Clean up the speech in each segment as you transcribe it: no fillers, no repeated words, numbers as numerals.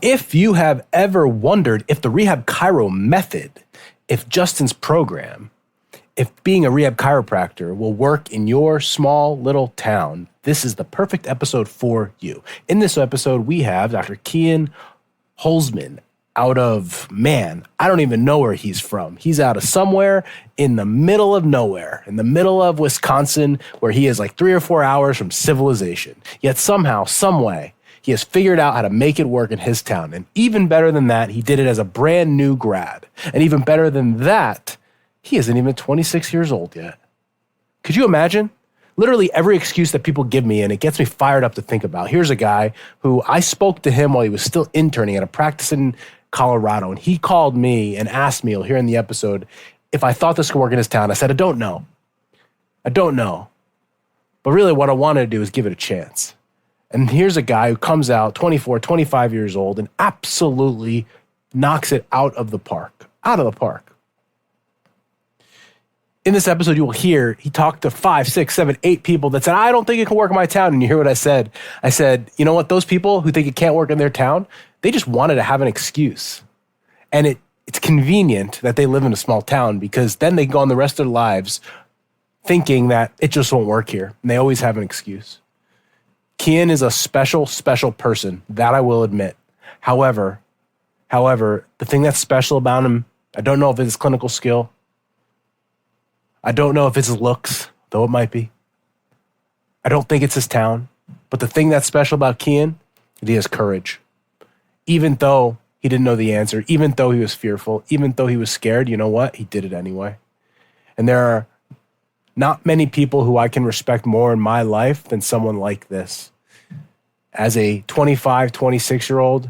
If you have ever wondered if the Rehab Chiro Method, if Justin's program, if being a rehab chiropractor will work in your small little town, this is the perfect episode for you. In this episode, we have Dr. Keane Holzemer out of, I don't even know where he's from. He's out of somewhere in the middle of nowhere, in the middle of Wisconsin, where he is like 3 or 4 hours from civilization. Yet somehow, some way, he has figured out how to make it work in his town. And even better than that, he did it as a brand new grad. And even better than that, he isn't even 26 years old yet. Could you imagine? Literally every excuse that people give me, and it gets me fired up to think about. Here's a guy who I spoke to him while he was still interning at a practice in Colorado. And he called me and asked me, you'll hear in the episode, if I thought this could work in his town. I said, I don't know. But really what I wanted to do is give it a chance. And here's a guy who comes out 24, 25 years old and absolutely knocks it out of the park. In this episode, you will hear he talked to 5, 6, 7, 8 people that said, I don't think it can work in my town. And you hear what I said. I said, you know what? Those people who think it can't work in their town, they just wanted to have an excuse. And it's convenient that they live in a small town because then they go on the rest of their lives thinking that it just won't work here. And they always have an excuse. Keane is a special person, that I will admit. However, the thing that's special about him, I don't know if it's his clinical skill. I don't know if it's his looks, though it might be. I don't think it's his town. But the thing that's special about Keane is he has courage. Even though he didn't know the answer, even though he was fearful, even though he was scared, you know what? He did it anyway. And there are not many people who I can respect more in my life than someone like this. As a 25, 26-year-old,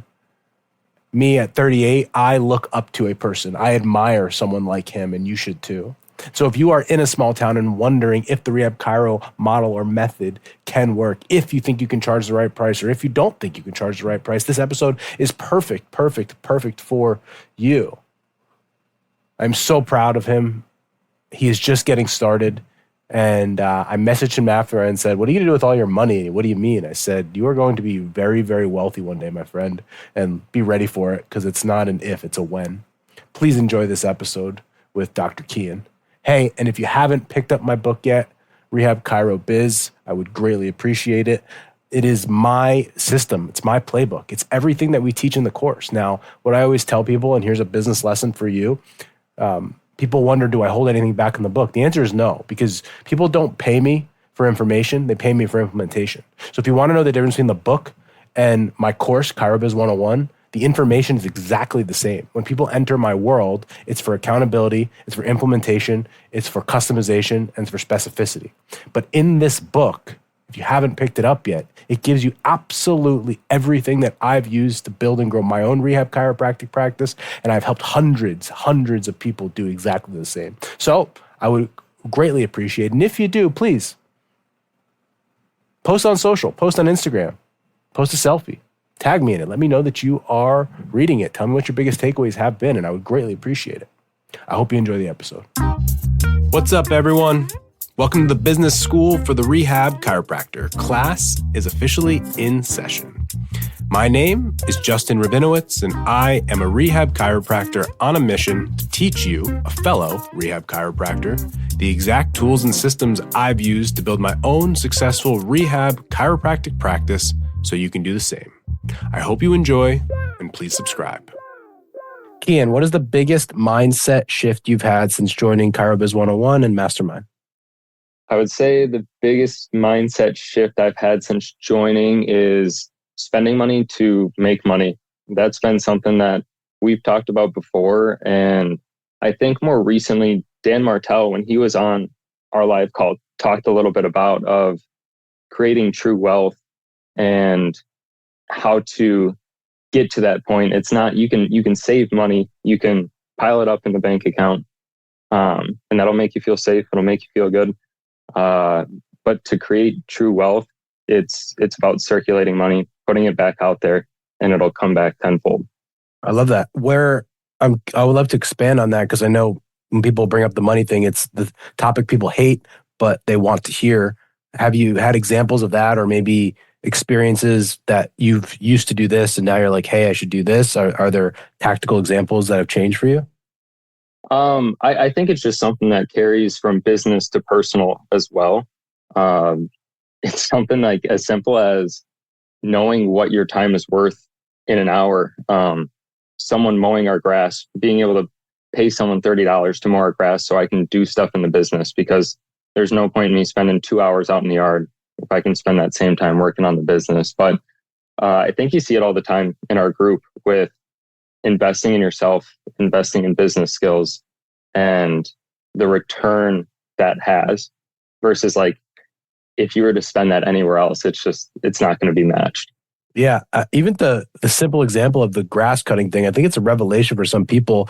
me at 38, I look up to a person. I admire someone like him, and you should too. So if you are in a small town and wondering if the Rehab Chiro model or method can work, if you think you can charge the right price, or if you don't think you can charge the right price, this episode is perfect for you. I'm so proud of him. He is just getting started. And I messaged him after and said, what are you going to do with all your money? What do you mean? I said, you are going to be very, very wealthy one day, my friend, and be ready for it because it's not an if, it's a when. Please enjoy this episode with Dr. Keane. Hey, and if you haven't picked up my book yet, Rehab Chiro Biz, I would greatly appreciate it. It is my system. It's my playbook. It's everything that we teach in the course. Now, what I always tell people, and here's a business lesson for you, people wonder, do I hold anything back in the book? The answer is no, because people don't pay me for information. They pay me for implementation. So if you want to know the difference between the book and my course, Chiro Biz 101, the information is exactly the same. When people enter my world, it's for accountability, it's for implementation, it's for customization, and it's for specificity. But in this book, if you haven't picked it up yet, it gives you absolutely everything that I've used to build and grow my own rehab chiropractic practice, and I've helped hundreds of people do exactly the same. So I would greatly appreciate it. And if you do, please post on social, post on Instagram, post a selfie, tag me in it. Let me know that you are reading it. Tell me what your biggest takeaways have been, and I would greatly appreciate it. I hope you enjoy the episode. What's up, everyone? Welcome to the Business School for the Rehab Chiropractor. Class is officially in session. My name is Justin Rabinowitz, and I am a rehab chiropractor on a mission to teach you, a fellow rehab chiropractor, the exact tools and systems I've used to build my own successful rehab chiropractic practice so you can do the same. I hope you enjoy, and please subscribe. Keane, what is the biggest mindset shift you've had since joining Chiro Biz 101 and Mastermind? I would say the biggest mindset shift I've had since joining is spending money to make money. That's been something that we've talked about before. And I think more recently, Dan Martell, when he was on our live call, talked a little bit about of creating true wealth and how to get to that point. It's not, you can save money, you can pile it up in the bank account, and that'll make you feel safe. It'll make you feel good. But to create true wealth, it's about circulating money, putting it back out there, and it'll come back tenfold. I love that. I would love to expand on that because I know when people bring up the money thing, it's the topic people hate, but they want to hear. Have you had examples of that, or maybe experiences that you've used to do this and now you're like, hey, I should do this? Are there tactical examples that have changed for you? I think it's just something that carries from business to personal as well. Um, it's something like as simple as knowing what your time is worth in an hour. Someone mowing our grass, being able to pay someone $30 to mow our grass so I can do stuff in the business, because there's no point in me spending 2 hours out in the yard if I can spend that same time working on the business. But I think you see it all the time in our group with investing in yourself, investing in business skills, and the return that has versus like if you were to spend that anywhere else, it's not going to be matched. Yeah, even the simple example of the grass cutting thing, I think it's a revelation for some people.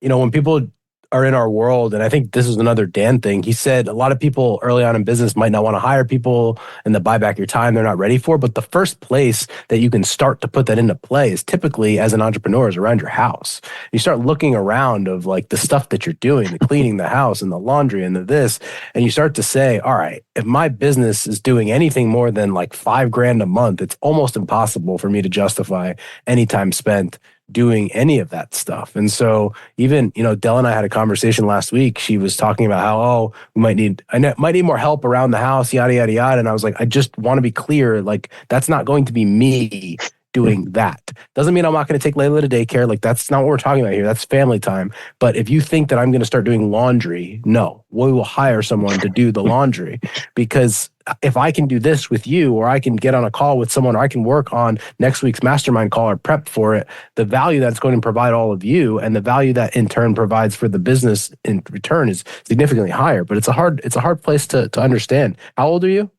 When people are in our world, and I think this is another Dan thing, he said a lot of people early on in business might not want to hire people and to buy back your time they're not ready for. But the first place that you can start to put that into play is typically as an entrepreneur is around your house. You start looking around of like the stuff that you're doing, the cleaning the house and the laundry and the this, and you start to say, all right, if my business is doing anything more than like $5,000 a month, it's almost impossible for me to justify any time spent doing any of that stuff. And so even, Dell and I had a conversation last week. She was talking about how, I might need more help around the house, yada, yada, yada. And I was like, I just want to be clear, like, that's not going to be me doing that. Doesn't mean I'm not going to take Layla to daycare. Like, that's not what we're talking about here. That's family time. But if you think that I'm going to start doing laundry, no, we will hire someone to do the laundry, because if I can do this with you, or I can get on a call with someone, or I can work on next week's mastermind call or prep for it, the value that's going to provide all of you and the value that in turn provides for the business in return is significantly higher. But it's a hard place to understand. How old are you?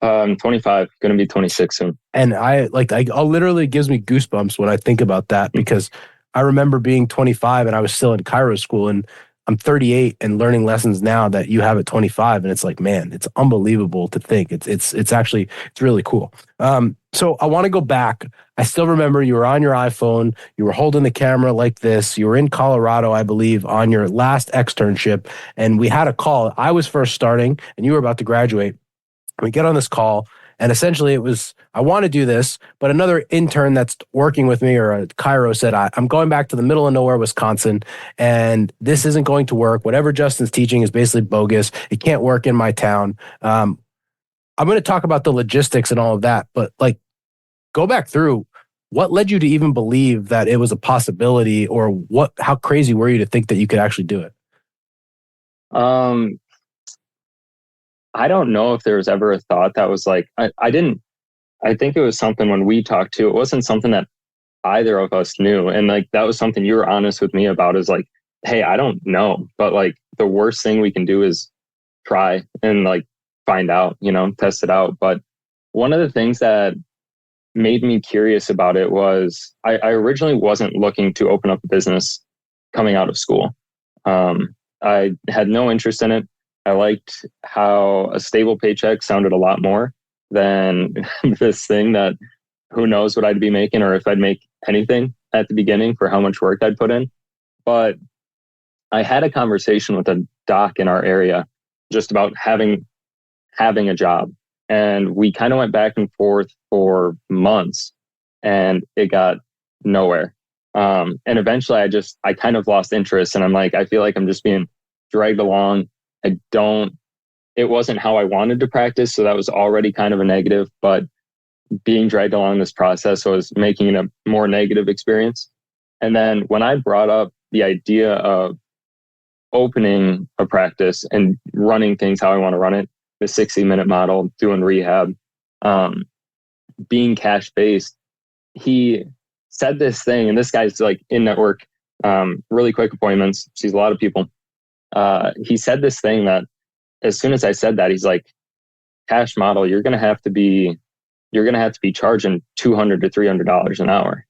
25, going to be 26 soon. And I literally gives me goosebumps when I think about that, because I remember being 25 and I was still in Chiro school, and I'm 38 and learning lessons now that you have at 25. And it's like, man, it's unbelievable to think. It's actually, it's really cool. So I want to go back. I still remember you were on your iPhone, you were holding the camera like this. You were in Colorado, I believe, on your last externship. And we had a call. I was first starting and you were about to graduate. We get on this call, and essentially it was, I want to do this, but another intern that's working with me, or a Chiro, said, I'm going back to the middle of nowhere, Wisconsin, and this isn't going to work. Whatever Justin's teaching is basically bogus. It can't work in my town. I'm going to talk about the logistics and all of that, but like, go back through what led you to even believe that it was a possibility, or how crazy were you to think that you could actually do it? I don't know if there was ever a thought that was like, I think it was something when we talked to, it wasn't something that either of us knew. And like, that was something you were honest with me about, is like, hey, I don't know, but like the worst thing we can do is try and like find out, test it out. But one of the things that made me curious about it was I originally wasn't looking to open up a business coming out of school. I had no interest in it. I liked how a stable paycheck sounded a lot more than this thing that who knows what I'd be making, or if I'd make anything at the beginning for how much work I'd put in. But I had a conversation with a doc in our area just about having a job. And we kind of went back and forth for months and it got nowhere. And eventually I kind of lost interest, and I'm like, I feel like I'm just being dragged along. It wasn't how I wanted to practice. So that was already kind of a negative, but being dragged along this process was making it a more negative experience. And then when I brought up the idea of opening a practice and running things how I want to run it, the 60-minute model, doing rehab, being cash based, he said this thing, and this guy's like in network, really quick appointments, sees a lot of people. He said this thing that as soon as I said that, he's like, cash model, you're going to have to be charging $200 to $300 an hour.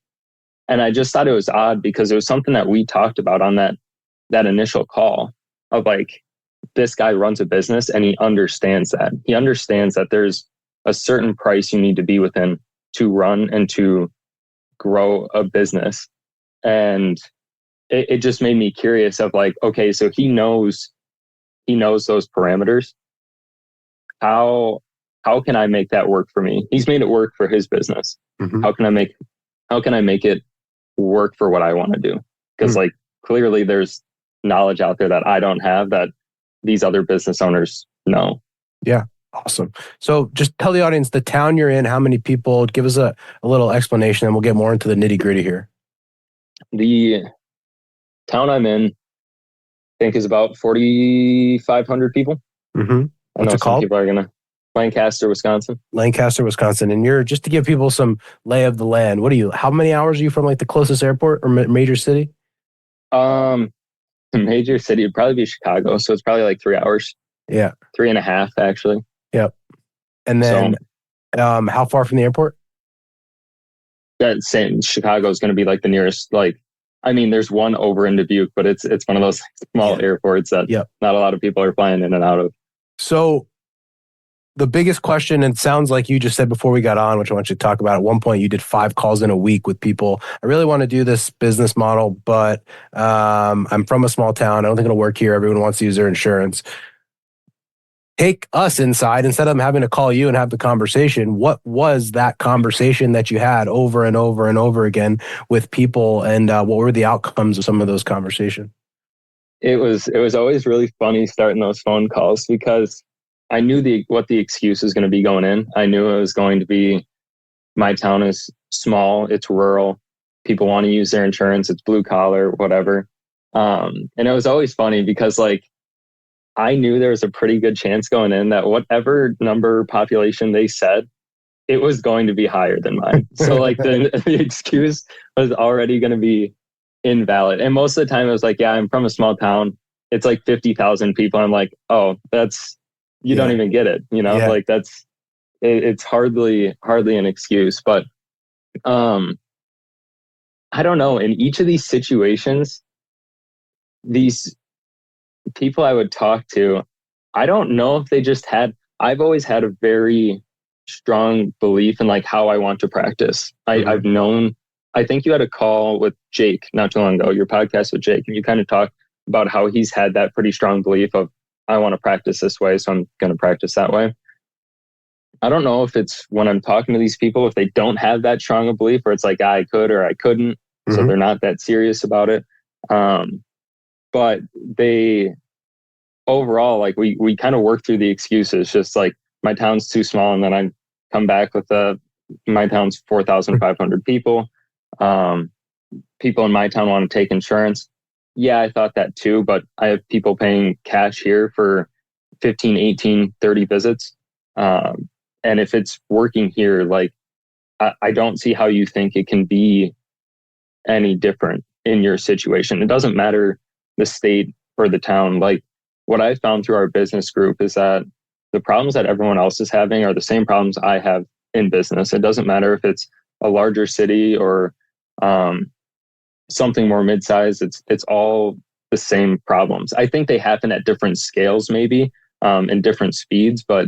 And I just thought it was odd, because it was something that we talked about on that initial call of like, this guy runs a business and he understands that. He understands that there's a certain price you need to be within to run and to grow a business. And it just made me curious of like, okay, so he knows those parameters. How how can I make that work for me? He's made it work for his business. Mm-hmm. How can I make it work for what I want to do? Because like clearly there's knowledge out there that I don't have that these other business owners know. Yeah. Awesome. So just tell the audience the town you're in, how many people, give us a little explanation, and we'll get more into the nitty gritty here. The town I'm in, I think, is about 4,500 people. Mm-hmm. What's it called? People are going to Lancaster, Wisconsin. Lancaster, Wisconsin. And you're, just to give people some lay of the land, how many hours are you from like the closest airport or major city? Major city would probably be Chicago. So it's probably like 3 hours. Yeah. 3.5 actually. Yep. And then how far from the airport? That same Chicago is going to be like the nearest, like, I mean, there's one over in Dubuque, but it's one of those small airports that not a lot of people are flying in and out of. So the biggest question, and it sounds like you just said before we got on, which I want you to talk about, at one point you did 5 calls in a week with people. I really want to do this business model, but I'm from a small town. I don't think it'll work here. Everyone wants to use their insurance. Take us inside instead of having to call you and have the conversation. What was that conversation that you had over and over and over again with people, and what were the outcomes of some of those conversations? It was always really funny starting those phone calls because I knew what the excuse was going to be going in. I knew it was going to be, my town is small, it's rural, people want to use their insurance, it's blue collar, whatever. And it was always funny because like I knew there was a pretty good chance going in that whatever number population they said, it was going to be higher than mine. So like the excuse was already going to be invalid. And most of the time it was like, yeah, I'm from a small town. It's like 50,000 people. I'm like, oh, you don't even get it. Like it's hardly an excuse. But I don't know. In each of these situations, these people I would talk to, I don't know if they just I've always had a very strong belief in like how I want to practice. I've known, I think you had a call with Jake not too long ago, your podcast with Jake, and you kind of talked about how he's had that pretty strong belief of, I want to practice this way, so I'm going to practice that way. I don't know if it's when I'm talking to these people, if they don't have that strong a belief, or it's like I could or I couldn't, so they're not that serious about it. But they overall, like we kind of work through the excuses, just like my town's too small, and then I come back with my town's 4,500 people. People in my town want to take insurance. Yeah, I thought that too, but I have people paying cash here for 15, 18, 30 visits. And if it's working here, like I don't see how you think it can be any different in your situation. It doesn't matter the state or the town. Like what I found through our business group is that the problems that everyone else is having are the same problems I have in business. It doesn't matter if it's a larger city or something more mid-sized. It's all the same problems. I think they happen at different scales, maybe, and different speeds, but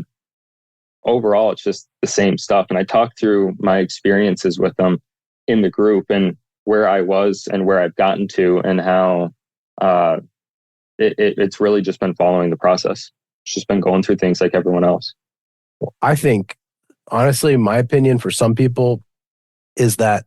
overall, it's just the same stuff. And I talked through my experiences with them in the group and where I was and where I've gotten to, and how it's really just been following the process. It's just been going through things like everyone else. I think, honestly, my opinion for some people is that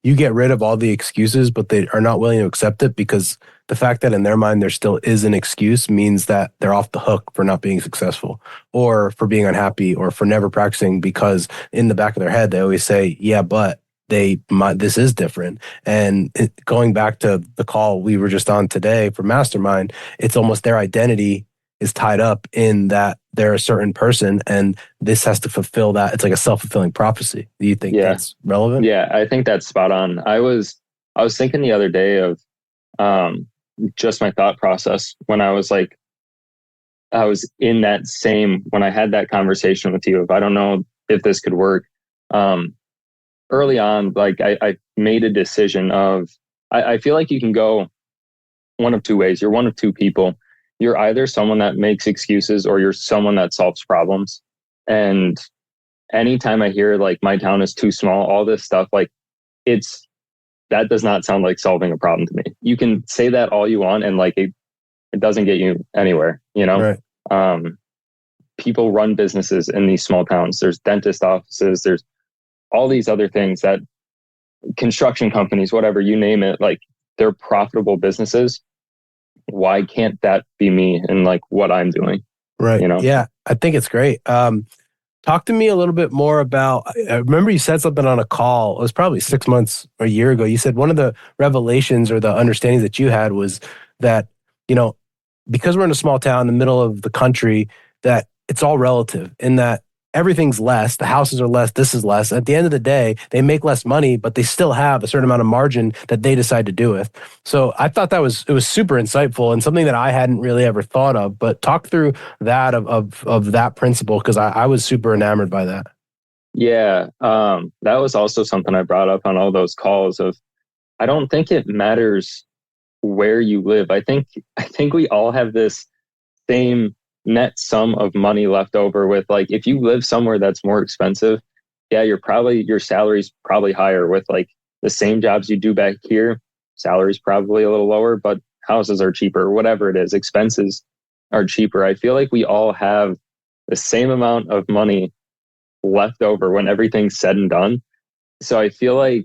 you get rid of all the excuses, but they are not willing to accept it, because the fact that in their mind there still is an excuse means that they're off the hook for not being successful, or for being unhappy, or for never practicing, because in the back of their head they always say, yeah, but this is different. And going back to the call we were just on today for Mastermind, it's almost their identity is tied up in that they're a certain person, and this has to fulfill that. It's like a self-fulfilling prophecy. Do you think that's relevant? Yeah, I think that's spot on. I was thinking the other day of just my thought process when I was in that same, when I had that conversation with you of, I don't know if this could work. Early on, like I made a decision of, I feel like you can go one of two ways. You're one of two people. You're either someone that makes excuses, or you're someone that solves problems. And anytime I hear like my town is too small, all this stuff, like that does not sound like solving a problem to me. You can say that all you want, and like it doesn't get you anywhere, Right. people run businesses in these small towns. There's dentist offices. There's all these other things that construction companies, whatever, you name it, like they're profitable businesses. Why can't that be me and like what I'm doing? Right. You know? Yeah, I think it's great. Talk to me a little bit more about, I remember you said something on a call. It was probably 6 months or a year ago. You said one of the revelations or the understandings that you had was that, you know, because we're in a small town in the middle of the country, that it's all relative in that everything's less, the houses are less, this is less. At the end of the day, they make less money, but they still have a certain amount of margin that they decide to do with. So I thought it was super insightful and something that I hadn't really ever thought of. But talk through that of that principle, because I was super enamored by that. Yeah. That was also something I brought up on all those calls of, I don't think it matters where you live. I think we all have this same net sum of money left over with, like, if you live somewhere that's more expensive, yeah, your salary's probably higher. With like the same jobs you do back here, salary's probably a little lower, but houses are cheaper, whatever it is, expenses are cheaper. I feel like we all have the same amount of money left over when everything's said and done. So I feel like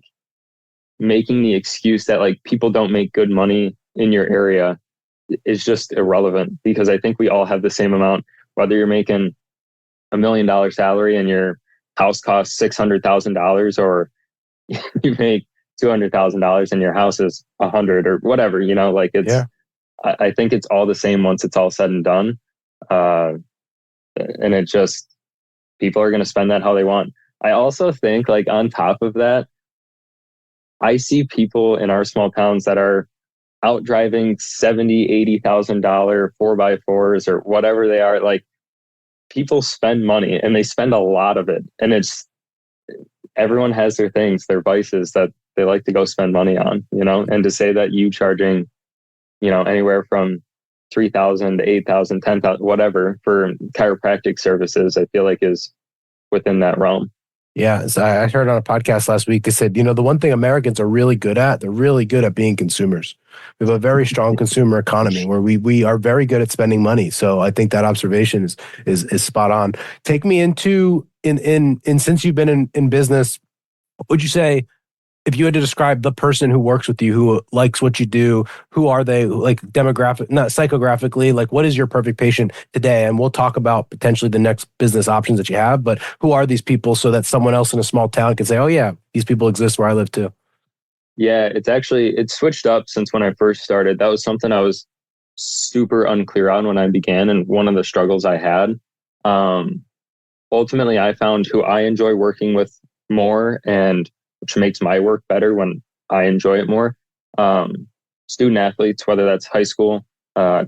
making the excuse that like people don't make good money in your area is just irrelevant, because I think we all have the same amount, whether you're making $1 million salary and your house costs $600,000, or you make $200,000 and your house is 100 or whatever, you know, like it's, Yeah. I think it's all the same once it's all said and done. And it just, people are going to spend that how they want. I also think, like, on top of that, I see people in our small towns that are out driving $70,000-$80,000 4x4s or whatever they are. Like, people spend money and they spend a lot of it. And it's, everyone has their things, their vices that they like to go spend money on, you know, and to say that you charging, you know, anywhere from 3,000 to 8,000, 10,000, whatever for chiropractic services, I feel like is within that realm. Yeah, so I heard on a podcast last week, they said, you know, the one thing Americans are really good at, they're really good at being consumers. We have a very strong consumer economy where we are very good at spending money. So I think that observation is spot on. Take me into, in since you've been in business, what would you say, if you had to describe the person who works with you, who likes what you do, who are they, like demographic, not psychographically, like what is your perfect patient today? And we'll talk about potentially the next business options that you have, but who are these people so that someone else in a small town can say, oh yeah, these people exist where I live too? Yeah, it's switched up since when I first started. That was something I was super unclear on when I began, and one of the struggles I had. Ultimately, I found who I enjoy working with more, and which makes my work better when I enjoy it more. Student athletes, whether that's high school,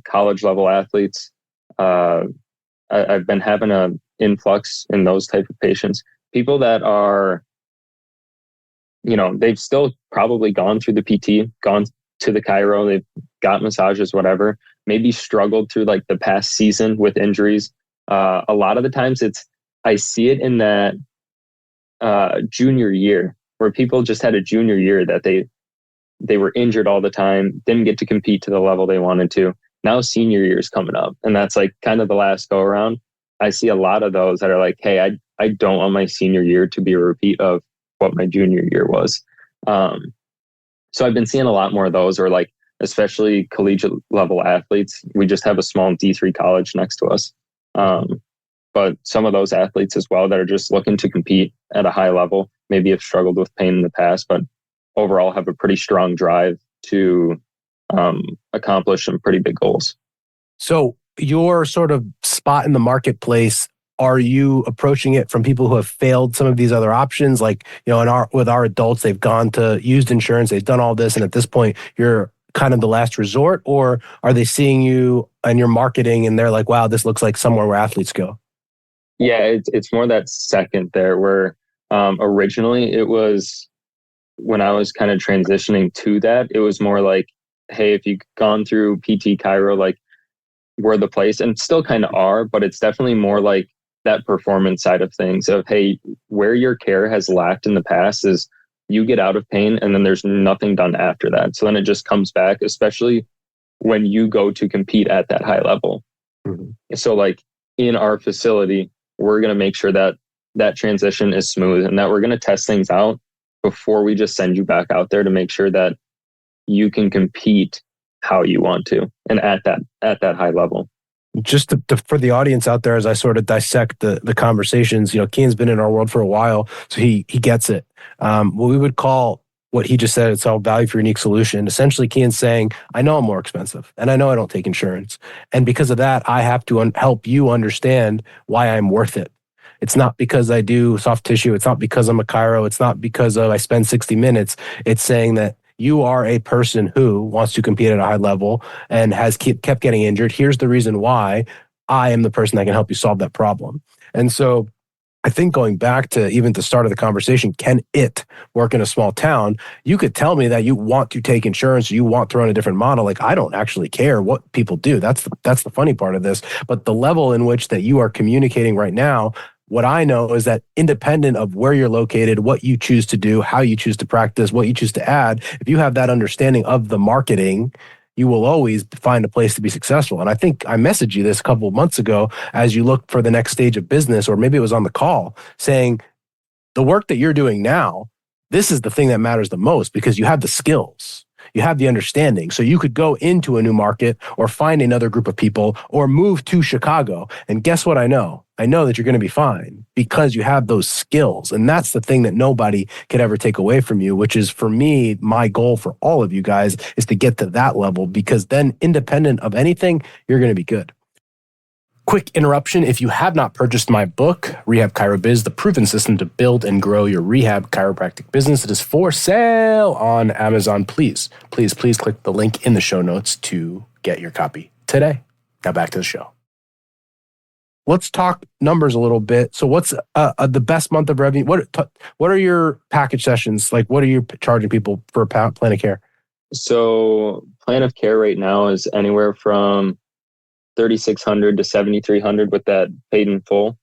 college level athletes. I've been having an influx in those type of patients. People that are, you know, they've still probably gone through the PT, gone to the chiro, they've got massages, whatever, maybe struggled through like the past season with injuries. A lot of the times I see it in that junior year, where people just had a junior year that they were injured all the time, didn't get to compete to the level they wanted to. Now senior year is coming up, and that's like kind of the last go around. I see a lot of those that are like, hey, I don't want my senior year to be a repeat of what my junior year was. So I've been seeing a lot more of those, or like, especially collegiate level athletes. We just have a small D3 college next to us. But some of those athletes as well that are just looking to compete at a high level, maybe have struggled with pain in the past, but overall have a pretty strong drive to accomplish some pretty big goals. So your sort of spot in the marketplace, are you approaching it from people who have failed some of these other options? Like, you know, with our adults, they've gone to used insurance, they've done all this, and at this point, you're kind of the last resort? Or are they seeing you and your marketing and they're like, wow, this looks like somewhere where athletes go? Yeah, it's more that second there, where originally it was, when I was kind of transitioning to that, it was more like, hey, if you've gone through PT Chiro, like, we're the place, and still kind of are, but it's definitely more like that performance side of things of, hey, where your care has lacked in the past is you get out of pain and then there's nothing done after that. So then it just comes back, especially when you go to compete at that high level. Mm-hmm. So like in our facility, we're going to make sure that that transition is smooth and that we're going to test things out before we just send you back out there to make sure that you can compete how you want to and at that high level. Just for the audience out there, as I sort of dissect the conversations, Keane's been in our world for a while, so he gets it. What we would call what he just said, it's all value for unique solution. Essentially, Keane's saying, I know I'm more expensive and I know I don't take insurance. And because of that, I have to help you understand why I'm worth it. It's not because I do soft tissue. It's not because I'm a chiro. It's not because I spend 60 minutes. It's saying that you are a person who wants to compete at a high level and has kept getting injured. Here's the reason why I am the person that can help you solve that problem. And so I think going back to even the start of the conversation, can it work in a small town? You could tell me that you want to take insurance, you want to run a different model. Like, I don't actually care what people do. That's the funny part of this. But the level in which that you are communicating right now, what I know is that independent of where you're located, what you choose to do, how you choose to practice, what you choose to add, if you have that understanding of the marketing, you will always find a place to be successful. And I think I messaged you this a couple of months ago as you look for the next stage of business, or maybe it was on the call, saying the work that you're doing now, this is the thing that matters the most because you have the skills. You have the understanding. So you could go into a new market or find another group of people or move to Chicago. And guess what I know? I know that you're going to be fine because you have those skills. And that's the thing that nobody could ever take away from you, which is, for me, my goal for all of you guys is to get to that level, because then independent of anything, you're going to be good. Quick interruption. If you have not purchased my book, Rehab Chiro Biz, the proven system to build and grow your rehab chiropractic business, it is for sale on Amazon. Please click the link in the show notes to get your copy today. Now back to the show. Let's talk numbers a little bit. So what's the best month of revenue? What are your package sessions? Like, what are you charging people for a plan of care? So plan of care right now is anywhere from $3,600 to $7,300 with that paid in full,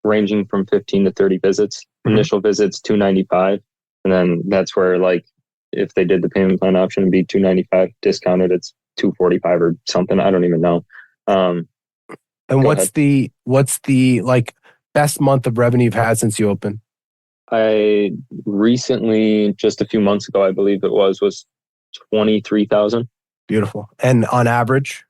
ranging from 15 to 30 visits. Initial visits $295, and then that's where, like, if they did the payment plan option, it'd be $295 discounted. It's $245 or something. I don't even know. And what's the like best month of revenue you've had since you opened? I recently, just a few months ago, I believe it was 23,000. Beautiful. And on average?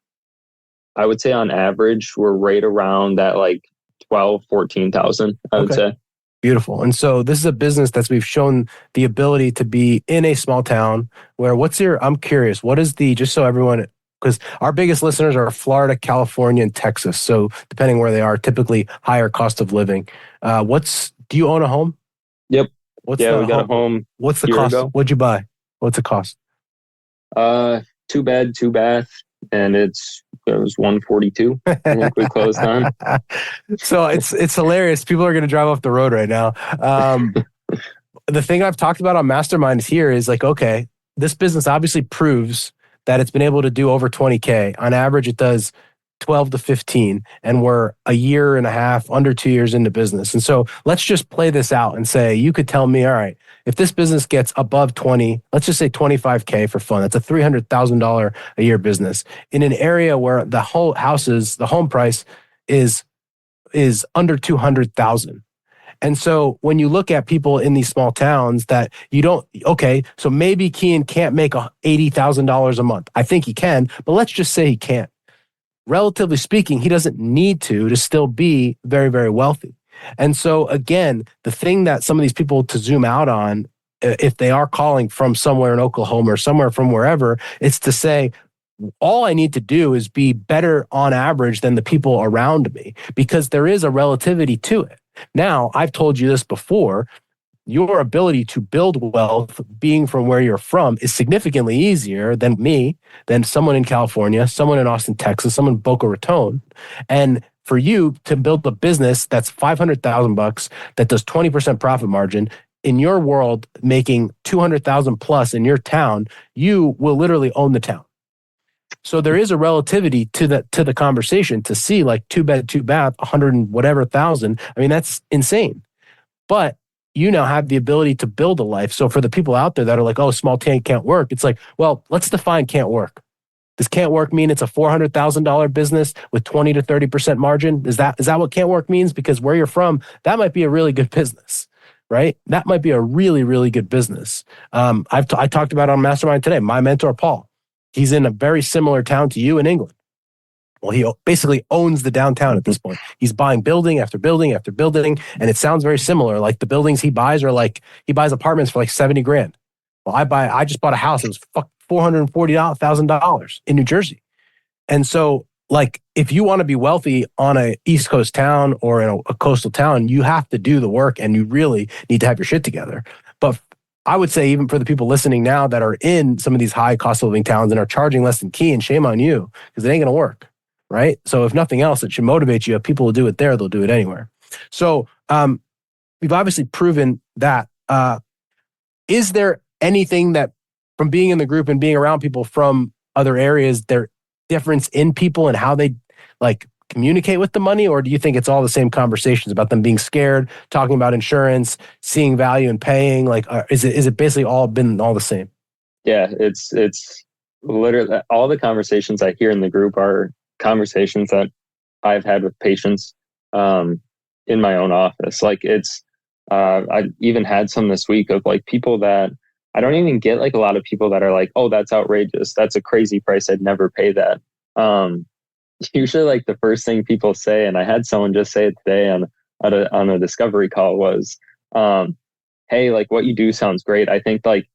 I would say on average, we're right around that, like 12, 14,000, I would say. Beautiful. And so this is a business that we've shown the ability to be in a small town where I'm curious, what is just so everyone, because our biggest listeners are Florida, California, and Texas. So depending where they are, typically higher cost of living. Do you own a home? Yep. We got a home. What's the cost? What'd you buy? What's the cost? 2 bed, 2 bath. And it was 142. I think we closed on. So it's hilarious. People are going to drive off the road right now. The thing I've talked about on Mastermind here is like, okay, this business obviously proves that it's been able to do over 20K. On average, it does 12 to 15, and we're a year and a half, under 2 years into business. And so let's just play this out and say, you could tell me, all right, if this business gets above 20, let's just say 25K for fun. That's a $300,000 a year business in an area where the home price is under 200,000. And so when you look at people in these small towns that so maybe Keane can't make $80,000 a month. I think he can, but let's just say he can't. Relatively speaking, he doesn't need to still be very, very wealthy. And so again, the thing that some of these people to zoom out on, if they are calling from somewhere in Oklahoma or somewhere from wherever, it's to say, all I need to do is be better on average than the people around me, because there is a relativity to it. Now, I've told you this before, your ability to build wealth being from where you're from is significantly easier than someone in California, someone in Austin, Texas, someone in Boca Raton. And for you to build a business that's $500,000 that does 20% profit margin in your world, making 200,000 plus in your town, you will literally own the town. So there is a relativity to the conversation to see like 2 bed, 2 bath, 100 and whatever thousand. I mean, that's insane. But you now have the ability to build a life. So for the people out there that are like, oh, small town can't work, it's like, well, let's define can't work. Does can't work mean it's a $400,000 business with 20 to 30% margin? Is that what can't work means? Because where you're from, that might be a really good business, right? That might be a really, really good business. I talked about on Mastermind today, my mentor, Paul, he's in a very similar town to you in England. Well, he basically owns the downtown at this point. He's buying building after building after building. And it sounds very similar. Like the buildings he buys are like, he buys apartments for like 70 grand. Well, I just bought a house. It was $440,000 in New Jersey. And so like, if you want to be wealthy on a East Coast town or in a coastal town, you have to do the work and you really need to have your shit together. But I would say even for the people listening now that are in some of these high cost of living towns and are charging less than Keane, shame on you, because it ain't going to work. Right. So if nothing else, it should motivate you. If people will do it there, they'll do it anywhere. So we've obviously proven that. Is there anything that from being in the group and being around people from other areas, there difference in people and how they like communicate with the money? Or do you think it's all the same conversations about them being scared, talking about insurance, seeing value and paying? Like, is it basically all the same? Yeah, it's literally all the conversations I hear in the group are conversations that I've had with patients in my own office. Like I even had some this week of like people that I don't even get, like a lot of people that are like, oh, that's outrageous. That's a crazy price. I'd never pay that. Usually like the first thing people say, and I had someone just say it today on a discovery call was, hey, like what you do sounds great. I think like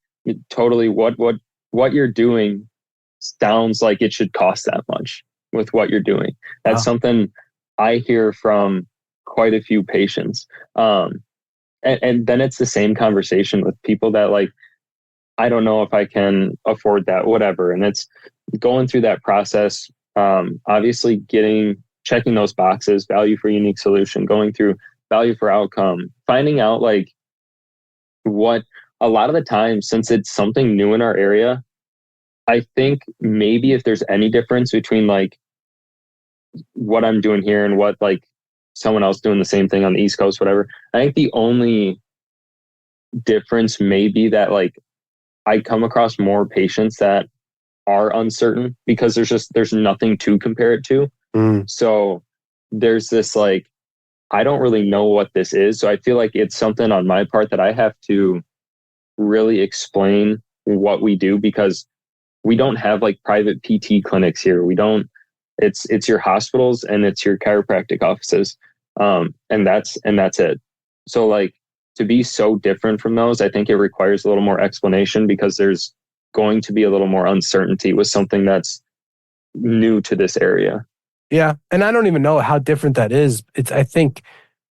totally what you're doing sounds like it should cost that much with what you're doing. That's something I hear from quite a few patients. And then it's the same conversation with people that like, I don't know if I can afford that, whatever. And it's going through that process, obviously checking those boxes, value for unique solution, going through value for outcome, finding out like what a lot of the time, since it's something new in our area, I think maybe if there's any difference between like what I'm doing here and what like someone else doing the same thing on the East Coast, whatever, I think the only difference may be that like I come across more patients that are uncertain because there's nothing to compare it to. So there's this like, I don't really know what this is. So I feel like it's something on my part that I have to really explain what we do, because we don't have like private PT clinics here. We don't, it's your hospitals and it's your chiropractic offices. And that's it. So like to be so different from those, I think it requires a little more explanation because there's going to be a little more uncertainty with something that's new to this area. Yeah. And I don't even know how different that is. I think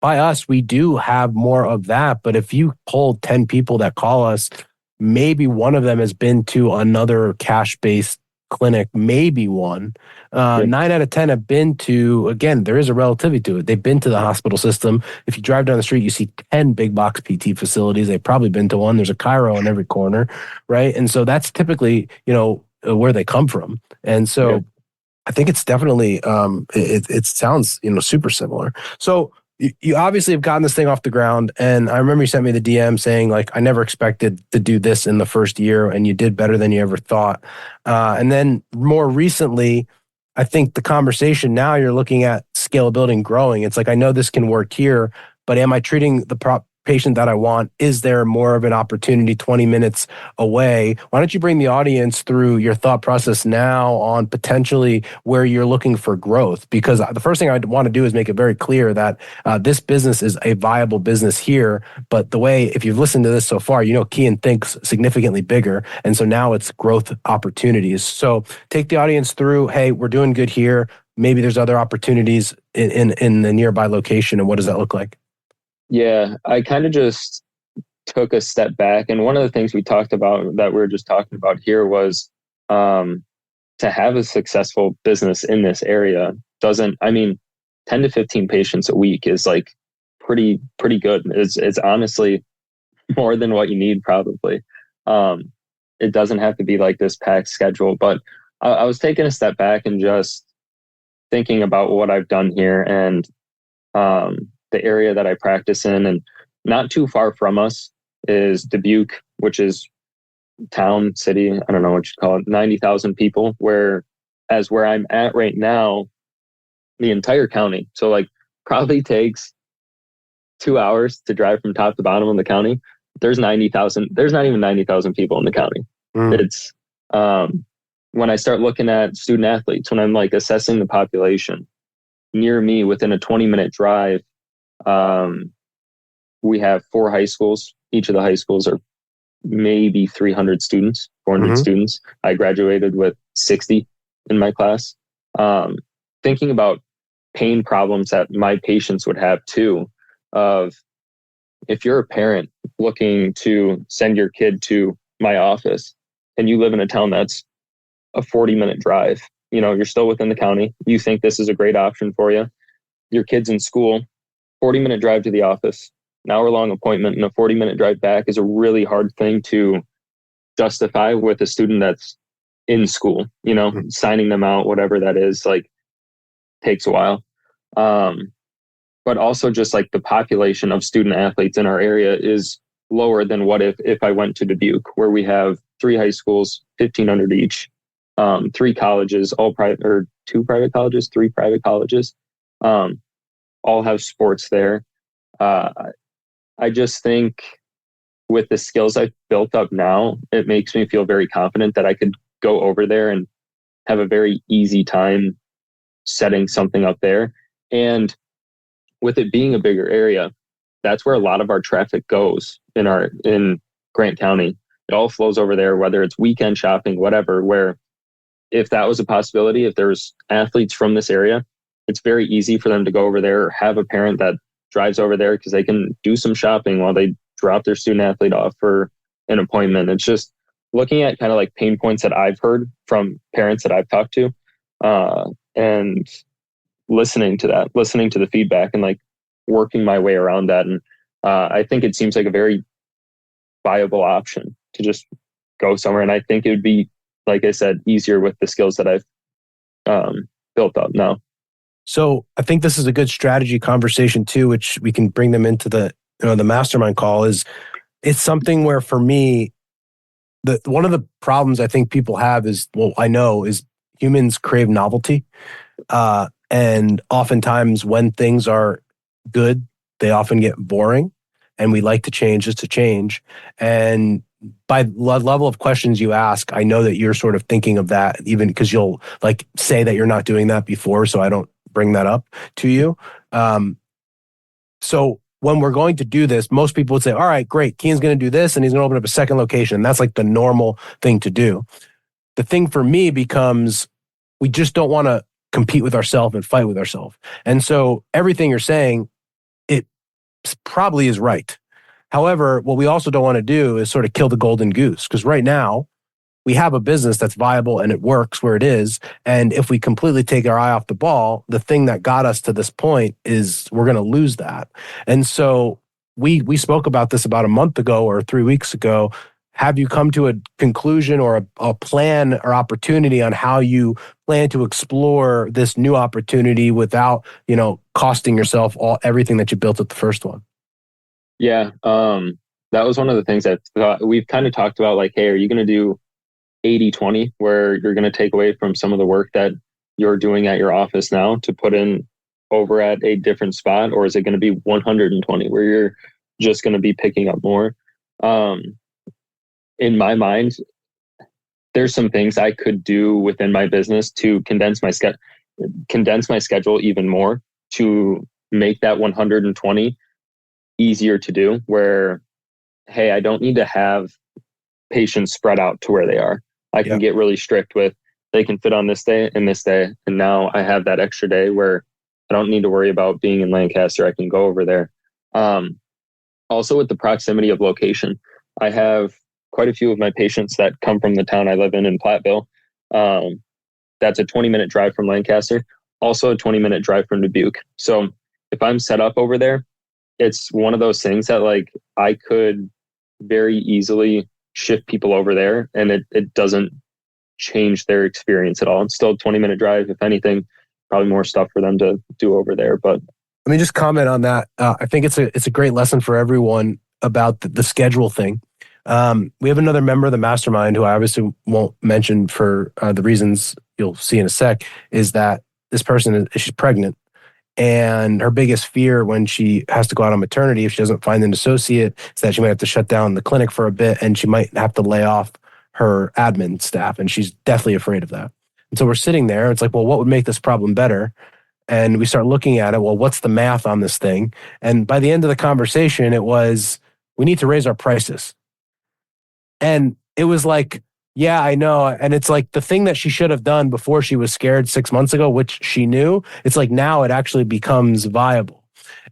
by us, we do have more of that. But if you polled 10 people that call us, maybe one of them has been to another cash-based clinic, maybe one. 9 out of 10 have been to, again, there is a relativity to it. They've been to the hospital system. If you drive down the street, you see 10 big box PT facilities. They've probably been to one. There's a chiro in every corner, right? And so that's typically, where they come from. And so I think it's definitely, it sounds, super similar. So you obviously have gotten this thing off the ground. And I remember you sent me the DM saying like, I never expected to do this in the first year, and you did better than you ever thought. And then more recently, I think the conversation now you're looking at scalability and growing. It's like, I know this can work here, but am I treating the patient that I want? Is there more of an opportunity 20 minutes away? Why don't you bring the audience through your thought process now on potentially where you're looking for growth? Because the first thing I want to do is make it very clear that this business is a viable business here. But the way, if you've listened to this so far, Keane thinks significantly bigger. And so now it's growth opportunities. So take the audience through, hey, we're doing good here. Maybe there's other opportunities in the nearby location. And what does that look like? Yeah, I kind of just took a step back. And one of the things we talked about that we were just talking about here was to have a successful business in this area 10 to 15 patients a week is like pretty good. It's honestly more than what you need probably. It doesn't have to be like this packed schedule, but I was taking a step back and just thinking about what I've done here and the area that I practice in. And not too far from us is Dubuque, which is town, city, I don't know what you call it, 90,000 people, where as where I'm at right now, the entire county. So like probably takes 2 hours to drive from top to bottom of the county. There's 90,000. There's not even 90,000 people in the county. It's when I start looking at student athletes, when I'm like assessing the population near me within a 20-minute drive, we have 4 high schools. Each of the high schools are maybe 300 students, 400 students. I graduated with 60 in my class. Thinking about pain problems that my patients would have too, of if you're a parent looking to send your kid to my office and you live in a town that's a 40-minute drive, you're still within the county. You think this is a great option for you. Your kid's in school, 40-minute drive to the office, an hour-long appointment, and a 40-minute drive back is a really hard thing to justify with a student that's in school, signing them out, whatever that is, like takes a while. But also just like the population of student athletes in our area is lower than what if I went to Dubuque, where we have 3 high schools, 1,500 each, 3 colleges, all private, or 2 private colleges, 3 private colleges, all have sports there. I just think with the skills I've built up now, it makes me feel very confident that I could go over there and have a very easy time setting something up there. And with it being a bigger area, that's where a lot of our traffic goes in Grant County. It all flows over there, whether it's weekend shopping, whatever, where if that was a possibility, if there's athletes from this area, it's very easy for them to go over there or have a parent that drives over there because they can do some shopping while they drop their student athlete off for an appointment. It's just looking at kind of like pain points that I've heard from parents that I've talked to, and listening to the feedback and like working my way around that. And I think it seems like a very viable option to just go somewhere. And I think it would be, like I said, easier with the skills that I've built up now. So I think this is a good strategy conversation too, which we can bring them into the mastermind call. Is it's something where for me, one of the problems I think people have is, I know is humans crave novelty. And oftentimes when things are good, they often get boring and we like to change just to change. And by the level of questions you ask, I know that you're sort of thinking of that, even because you'll like say that you're not doing that before. So I don't bring that up to you. So when we're going to do this, most people would say, all right, great. Keane's going to do this and he's going to open up a second location. And that's like the normal thing to do. The thing for me becomes, we just don't want to compete with ourselves and fight with ourselves. And so everything you're saying, it probably is right. However, what we also don't want to do is sort of kill the golden goose, because right now we have a business that's viable and it works where it is. And if we completely take our eye off the ball, the thing that got us to this point is we're going to lose that. And so we spoke about this about a month ago or 3 weeks ago. Have you come to a conclusion or a plan or opportunity on how you plan to explore this new opportunity without, costing yourself everything that you built at the first one? Yeah, that was one of the things that we've kind of talked about, like, hey, are you going to do 80-20, where you're going to take away from some of the work that you're doing at your office now to put in over at a different spot? Or is it going to be 120, where you're just going to be picking up more? In my mind, there's some things I could do within my business to condense my schedule even more, to make that 120 easier to do, where, hey, I don't need to have patients spread out to where they are. I can get really strict with, they can fit on this day and this day. And now I have that extra day where I don't need to worry about being in Lancaster. I can go over there. Also with the proximity of location, I have quite a few of my patients that come from the town I live in Platteville. That's a 20-minute drive from Lancaster, also a 20-minute drive from Dubuque. So if I'm set up over there, it's one of those things that like I could very easily shift people over there, and it doesn't change their experience at all. It's still a 20-minute drive. If anything, probably more stuff for them to do over there. But let me just comment on that. I think it's a great lesson for everyone about the schedule thing. We have another member of the mastermind who I obviously won't mention for the reasons you'll see in a sec, is that this person she's pregnant. And her biggest fear when she has to go out on maternity, if she doesn't find an associate, is that she might have to shut down the clinic for a bit and she might have to lay off her admin staff. And she's deathly afraid of that. And so we're sitting there. It's like, well, what would make this problem better? And we start looking at it. Well, what's the math on this thing? And by the end of the conversation, it was, we need to raise our prices. And it was like, yeah, I know. And it's like the thing that she should have done before she was scared 6 months ago, which she knew, it's like now it actually becomes viable.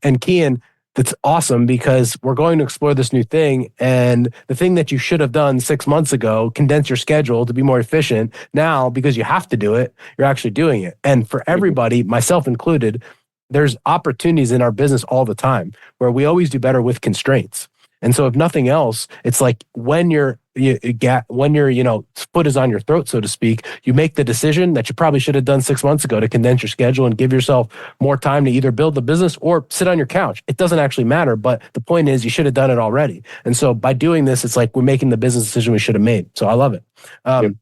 And Keane, that's awesome because we're going to explore this new thing. And the thing that you should have done 6 months ago, condense your schedule to be more efficient. Now, because you have to do it, you're actually doing it. And for everybody, myself included, there's opportunities in our business all the time where we always do better with constraints. And so if nothing else, it's like when your foot is on your throat, so to speak, you make the decision that you probably should have done 6 months ago to condense your schedule and give yourself more time to either build the business or sit on your couch. It doesn't actually matter, but the point is you should have done it already. And so by doing this, it's like we're making the business decision we should have made. So I love it. Yep.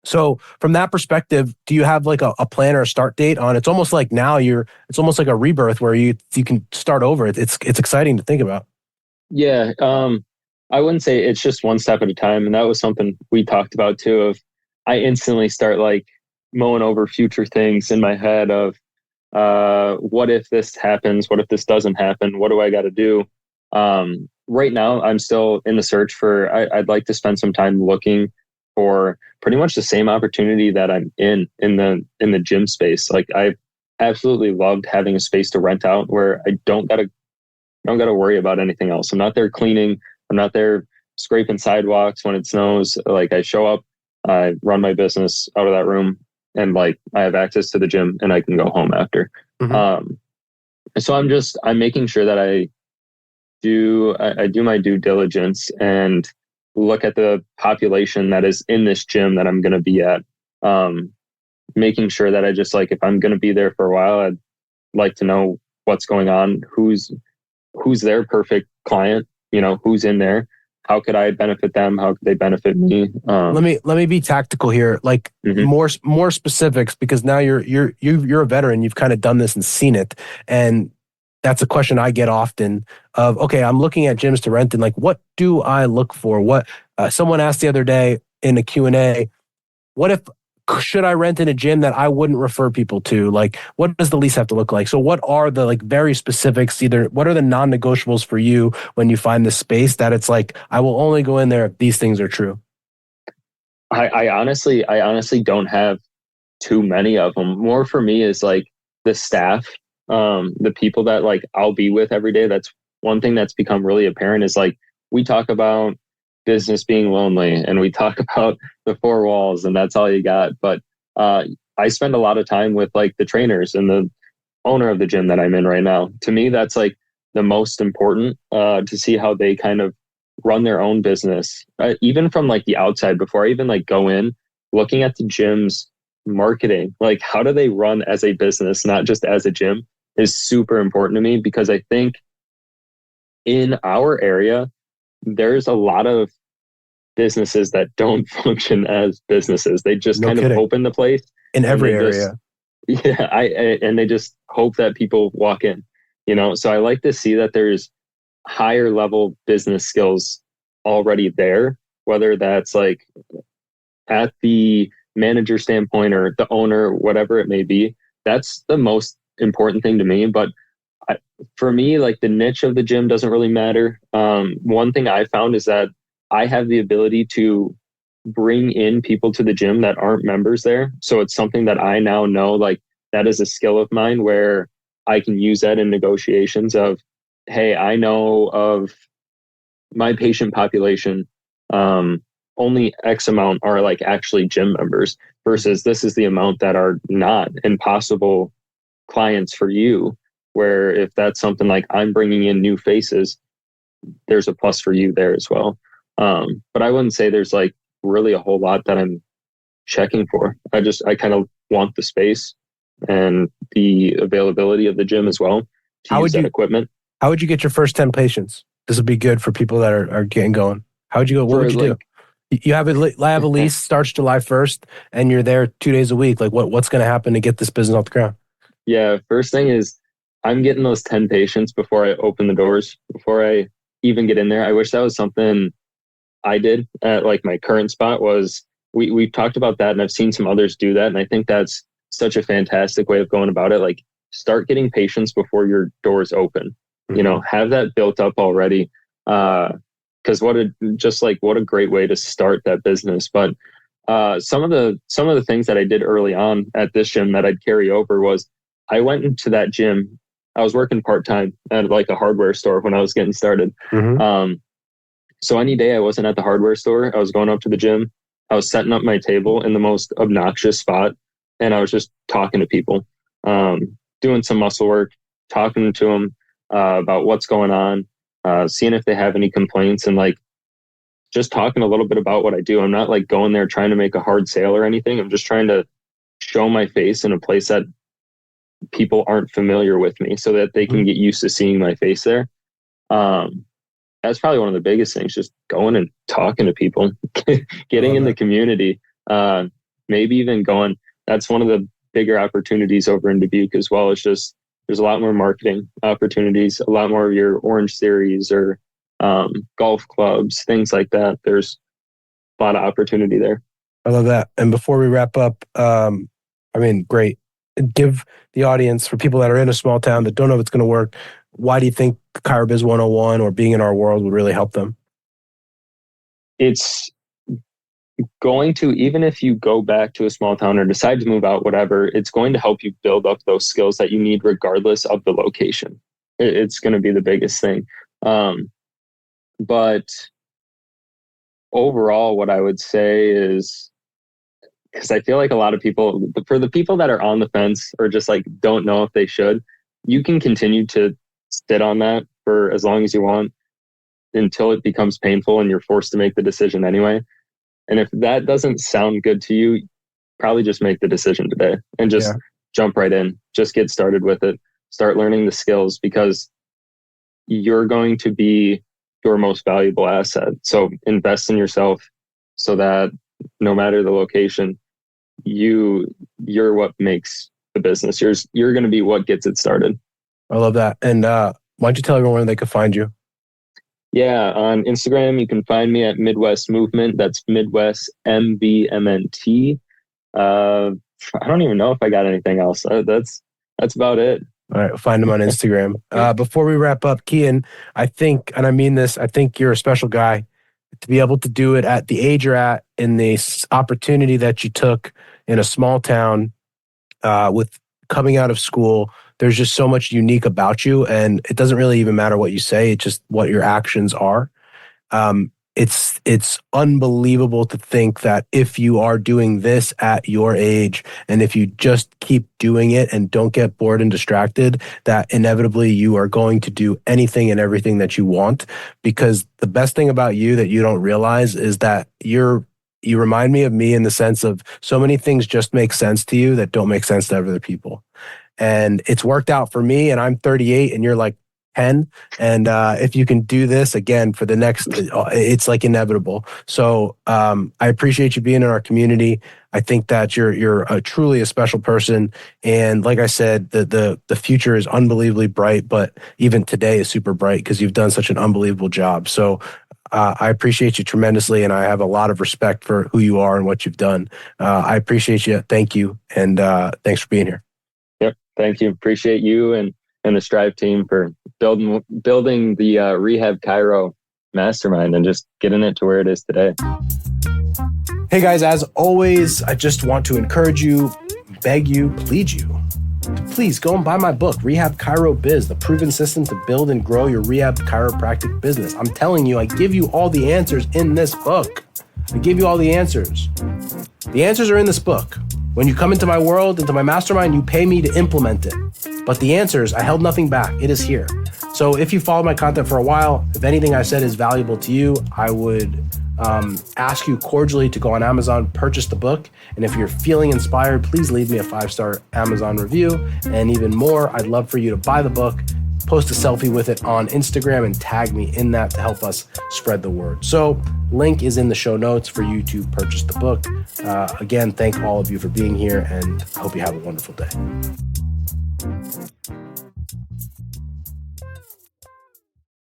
So from that perspective, do you have like a plan or a start date on? It's almost like now it's almost like a rebirth where you can start over. It's exciting to think about. Yeah. I wouldn't say it's just one step at a time. And that was something we talked about too, of I instantly start like mowing over future things in my head of, what if this happens? What if this doesn't happen? What do I got to do? Right now I'm still in the search for, I'd like to spend some time looking for pretty much the same opportunity that I'm in the gym space. Like I've absolutely loved having a space to rent out where I don't got to worry about anything else. I'm not there cleaning. I'm not there scraping sidewalks when it snows. Like I show up, I run my business out of that room, and like I have access to the gym and I can go home after. Mm-hmm. So I'm making sure that I do my due diligence and look at the population that is in this gym that I'm going to be at. Making sure that I just like, if I'm going to be there for a while, I'd like to know what's going on, who's their perfect client, who's in there, how could I benefit them, how could they benefit me. Let me be tactical here, like mm-hmm. more specifics, because now you're a veteran, you've kind of done this and seen it, and that's a question I get often of, okay, I'm looking at gyms to rent, and like, what do I look for? What someone asked the other day in a Q&A, should I rent in a gym that I wouldn't refer people to? Like, what does the lease have to look like? So what are the like very specifics, what are the non-negotiables for you when you find this space that it's like, I will only go in there if these things are true? I honestly don't have too many of them. More for me is like the staff, the people that like I'll be with every day. That's one thing that's become really apparent is like, we talk about business being lonely and we talk about the four walls and that's all you got. But I spend a lot of time with like the trainers and the owner of the gym that I'm in right now. To me, that's like the most important, to see how they kind of run their own business, even from like the outside, before I even like go in, looking at the gym's marketing, like how do they run as a business, not just as a gym, is super important to me, because I think in our area, there's a lot of businesses that don't function as businesses. They just kind of open the place in every area. And they just hope that people walk in, So I like to see that there's higher level business skills already there, whether that's like at the manager standpoint or the owner, whatever it may be. That's the most important thing to me. But for me, like the niche of the gym doesn't really matter. One thing I found is that I have the ability to bring in people to the gym that aren't members there. So it's something that I now know, like that is a skill of mine where I can use that in negotiations of, hey, I know of my patient population, only X amount are like actually gym members versus this is the amount that are not, and possible clients for you. Where if that's something like I'm bringing in new faces, there's a plus for you there as well. But I wouldn't say there's like really a whole lot that I'm checking for. I kind of want the space and the availability of the gym as well to use that equipment. How would you get your first 10 patients? This would be good for people that are getting going. How would you go? What would you do? You have a lease, starts July 1st, and you're there 2 days a week. Like what's going to happen to get this business off the ground? Yeah, first thing is I'm getting those 10 patients before I open the doors, before I even get in there. I wish that was something I did at like my current spot. Was we've talked about that, and I've seen some others do that. And I think that's such a fantastic way of going about it. Like start getting patients before your doors open, have that built up already. Cause what a great way to start that business. But some of the things that I did early on at this gym that I'd carry over was I went into that gym. I was working part-time at like a hardware store when I was getting started. Mm-hmm. So any day I wasn't at the hardware store, I was going up to the gym. I was setting up my table in the most obnoxious spot, and I was just talking to people, doing some muscle work, talking to them about what's going on, seeing if they have any complaints, and like just talking a little bit about what I do. I'm not like going there trying to make a hard sale or anything. I'm just trying to show my face in a place that people aren't familiar with me so that they can get used to seeing my face there. That's probably one of the biggest things, just going and talking to people, getting in the community, maybe even going. That's one of the bigger opportunities over in Dubuque as well. It's just, there's a lot more marketing opportunities, a lot more of your Orange Series or golf clubs, things like that. There's a lot of opportunity there. I love that. And before we wrap up, great. Give the audience, for people that are in a small town that don't know if it's going to work, why do you think ChiroBiz 101 or being in our world would really help them? It's going to, even if you go back to a small town or decide to move out, whatever, it's going to help you build up those skills that you need regardless of the location. It's going to be the biggest thing. But overall, what I would say is, because I feel like a lot of people, for the people that are on the fence or just like don't know if they should, you can continue to sit on that for as long as you want until it becomes painful and you're forced to make the decision anyway. And if that doesn't sound good to you, probably just make the decision today and just jump right in. Just get started with it. Start learning the skills, because you're going to be your most valuable asset. So invest in yourself so that no matter the location, you're what makes the business. You're going to be what gets it started. I love that. And why don't you tell everyone where they can find you? Yeah, on Instagram, you can find me at Midwest Movement. That's Midwest MVMNT. I don't even know if I got anything else. That's about it. All right, find him on Instagram. Before we wrap up, Keane, I think, and I mean this, I think you're a special guy to be able to do it at the age you're at, in the opportunity that you took in a small town with coming out of school. There's just so much unique about you, and it doesn't really even matter what you say. It's just what your actions are. It's unbelievable to think that if you are doing this at your age, and if you just keep doing it and don't get bored and distracted, that inevitably you are going to do anything and everything that you want. Because the best thing about you that you don't realize is that you remind me of me, in the sense of so many things just make sense to you that don't make sense to other people. And it's worked out for me, and I'm 38 and you're like 10. And if you can do this again for the next, it's like inevitable. So I appreciate you being in our community. I think that you're truly a special person. And like I said, the future is unbelievably bright, but even today is super bright because you've done such an unbelievable job. So I appreciate you tremendously, and I have a lot of respect for who you are and what you've done. I appreciate you. Thank you. And thanks for being here. Yep. Thank you. Appreciate you and the Strive team for building the Rehab Chiro mastermind and just getting it to where it is today. Hey guys, as always, I just want to encourage you, beg you, plead you, to please go and buy my book, Rehab Chiro Biz, the proven system to build and grow your rehab chiropractic business. I'm telling you, I give you all the answers in this book. I give you all the answers. The answers are in this book. When you come into my world, into my mastermind, you pay me to implement it. But the answers, I held nothing back. It is here. So if you follow my content for a while, if anything I said is valuable to you, I would ask you cordially to go on Amazon, purchase the book. And if you're feeling inspired, please leave me a 5-star Amazon review. And even more, I'd love for you to buy the book, post a selfie with it on Instagram and tag me in that to help us spread the word. So link is in the show notes for you to purchase the book. Again, thank all of you for being here, and I hope you have a wonderful day.